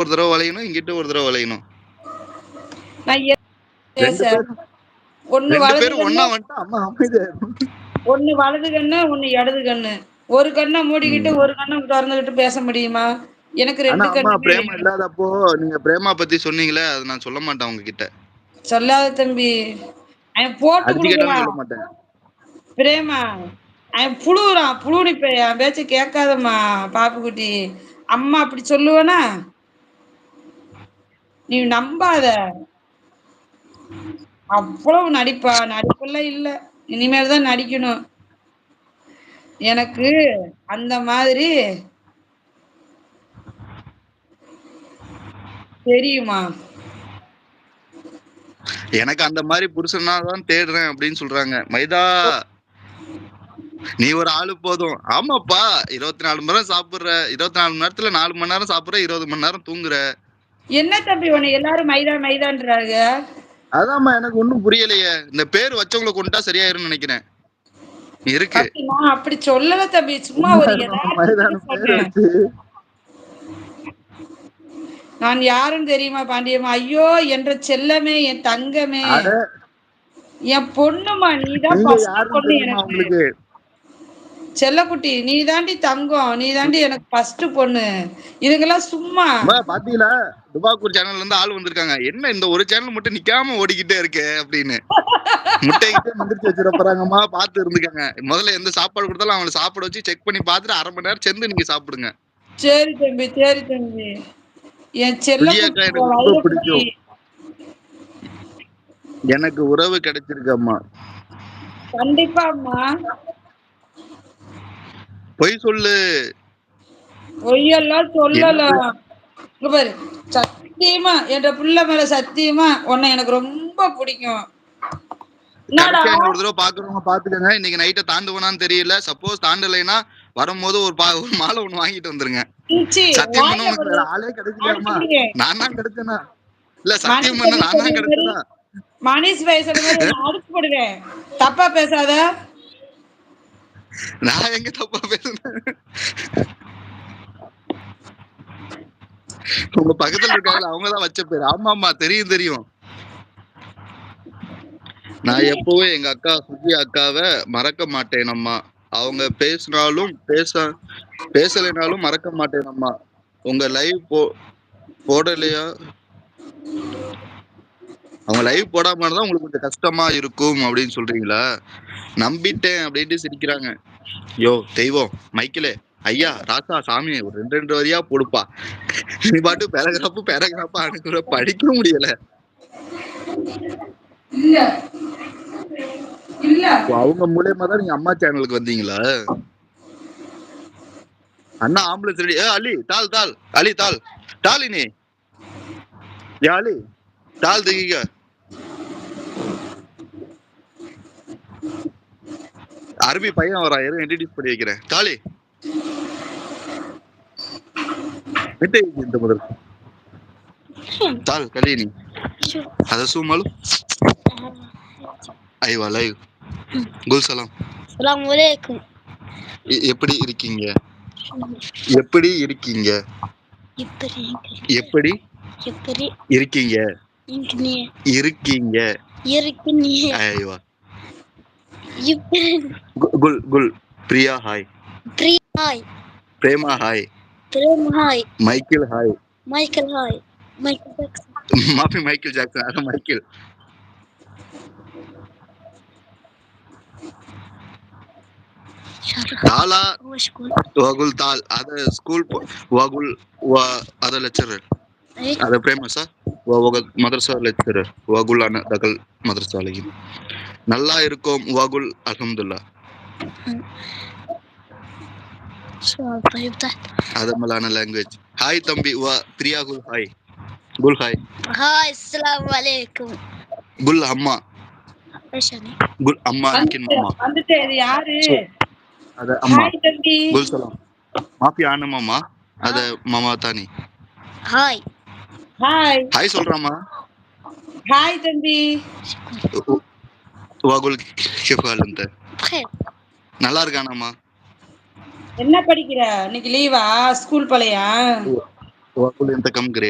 ஒரு தடவை வளையணும், இங்கிட்ட ஒரு தடவை வளையணும். நான் ரெண்டு பேரும் ஒண்ணு ரெண்டு வலது பேரும் கண்ணு ஒண்ணா வந்துட்டா அம்மா அமைதியா இருக்கும். ஒண்ணு வலது கண்ணு ஒண்ணு இடது கண்ணு. ஒரு கண்ணை மூடிக்கிட்டு ஒரு கண்ணை திறந்துகிட்டு பேச முடியுமா? எனக்கு ஆனா 2 அம்மா கண்ணுமே பிரேமா இல்லாதப்போ நீங்க பிரேமா பத்தி சொன்னீங்களே, அது நான் சொல்ல மாட்டேன் உங்ககிட்ட. சொல்லாத தம்பி. அவன் போட்டு அடிச்சு கேட்டாலும் கொடுக்குறான் சொல்ல மாட்டேன். பிரேமா. அவன் புழுவுறான் புழுனி என் பேச்ச கேட்காதம்மா பாப்புக்குட்டி. அம்மா அப்படி சொல்லுவேனா? நீ நம்பாத. அவ்வளவு நடிப்பா. நடிப்பெல்லாம் இல்ல. இனிமேல் தான் நடிக்கணும். எனக்கு அந்த மாதிரி தெரியுமா? எனக்கு அந்த மாதிரி புருஷனா தான் தேடுறேன் அப்படின்னு சொல்றாங்க. மைதா நீ ஒரு ஆளு போதும். ஆமாப்பா 24 மணி நேரம் சாப்பிடுற, 24 மணி நேரத்துல 4 மணி நேரம் சாப்பிடுற, 20 மணி நேரம் தூங்குற. என்ன தம்பி உன்னை எல்லாரும் மைதா மைதான்றாங்க? அதாம்மா எனக்கு ஒண்ணும் புரியலையே. இந்த பேர் வச்சவங்களை கொண்டா சரியாயிரும்னு நினைக்கிறேன். இருக்கு. நான் அப்படி சொல்லல தம்பி. சும்மா ஒரு சொன்னேன். நான் யாருன்னு தெரியுமா பாண்டியம்மா? ஐயோ என்ற செல்லமே, என் தங்கமே, என் பொண்ணுமா. நீதான் பொண்ணு எனக்கு. செல்லக்குட்டி நீ தாண்டி தங்கம். நீ தாண்டி எனக்கு ஃபர்ஸ்ட் பொண்ணு. இதுங்கெல்லாம் சும்மா பாத்தீங்களா? துபாக்கூர் சேனல்ல இருந்து ஆள் வந்திருக்காங்க. என்ன இந்த ஒரு சேனல் மட்டும் நிக்காம ஓடிக்கிட்டே இருக்கு அப்படின்னு. முட்டைகிட்டே மந்திரிச்சு வச்சிட போறாங்கம்மா, பாத்து இருந்துக்கங்க. முதல்ல எந்த சாப்பாடு கொடுத்தாலும் அவங்களை சாப்பிட வச்சு செக் பண்ணி பார்த்துட்டு 1/2 மணி நேரம் சேர்ந்து நீங்க சாப்பிடுங்க. சரி தம்பி சரி தம்பி. என் செல்ல எனக்கு ரொம்ப பிடிக்கும். எனக்கு உறவு கிடைச்சிருக்கு அம்மா. கண்டிப்பா அம்மா. பொய் சொல்லு. பொய்யெல்லாம் சொல்லலாம். பாரு சத்தியமா என்ற புள்ள மேல சத்தியமா உன்னை எனக்கு ரொம்ப பிடிக்கும். ஒரு தடவை பாக்குறவங்க பாத்துக்கங்க. இன்னைக்கு நைட்டை தாண்டுவனான்னு தெரியல. சப்போஸ் தாண்டலைன்னா வரும்போது ஒரு மாலை ஒண்ணு வாங்கிட்டு வந்துருங்க. சத்தியம் பண்ண உனக்கு வேற ஆளே கிடைக்கலையாமா? நான் தான் கிடைச்சேனா? இல்ல சத்தியம் பண்ண நான் தான் கிடைச்சேனா? மனிஷ் பேசுற மாதிரி அடிச்சு போடுவேன். தப்பா பேசாத. நான் எங்க தப்பா பேசுறேன்? உங்க பக்கத்துல இருக்காங்க அவங்கதான் வச்ச பேரு. ஆமா ஆமா தெரியும் தெரியும். நான் எப்பவும் எங்க அக்கா சுஜி அக்காவை மறக்க மாட்டேன் அம்மா. அவங்க பேசினாலும் பேசலைனாலும் மறக்க மாட்டேன் அம்மா. உங்க லைவ் போடலையா? அவங்க லைவ் போடாம இருந்தா உங்களுக்கு கொஞ்சம் கஷ்டமா இருக்கும் அப்படின்னு சொல்றீங்களா? நம்பிட்டேன் அப்படின்ட்டு சிரிக்கிறாங்க. யோ தெய்வம் மைக்கிலே ஐயா ராசா சாமி ஒரு 2 வரியா போடுப்பா. நீ பாட்டு பேராகிராஃபா அனுப்புற படிக்க முடியல. அவங்க மூலியமா தான் நீங்க அம்மா சேனலுக்கு வந்தீங்களா? அண்ணா ஆம்பளை திருடி. அலி தால் தால் அலி தால் டாலினி யா அலி தால் திகிக. அரபி பையன் வரா, எதுவும் இன்ட்ரோடியூஸ் பண்ணி வைக்கிறேன். தாலி முதல் தால் கலீனி ada sumalu ஐவா லைவ் குல் சலாம். அஸ்ஸலாமுஅலைக்கும். எப்படி இருக்கீங்க? எப்படி இருக்கீங்க? எப்படி இருக்கீங்க? இருக்கீங்க ஐவா குல் குல் Priya hi. Prema hi. Michael hi. माफी माइकल जैक्सन. अरे माइकल ताला वगुल ताल अद स्कूल वगुल अद लेक्चरर अद प्रेमसा वगुल मदरसा लेक्चरर वगुल अन दगल मदरसा लगी நல்லா இருக்கும் वगुल अल्हम्दुलिल्लाह. هذا ملانا language. هاي تنبي وبريا قول هاي. قول هاي. هاي السلام عليكم. قول أما. ايش يعني؟ قول أما يمكن ماما. வந்துட்டு இது யாரு? هذا أما. ஹாய் தம்பி. قول سلام. ما في أنا ماما. هذا ماما تاني. هاي. هاي சொல்றமா. ஹாய் தம்பி. وأقول كيف حالك أنت؟ بخير. நல்லா இருக்கானம்மா. என்ன படிக்கிற? இன்னைக்கு லீவா? ஸ்கூல் போலையா? وأقول أنت كم grade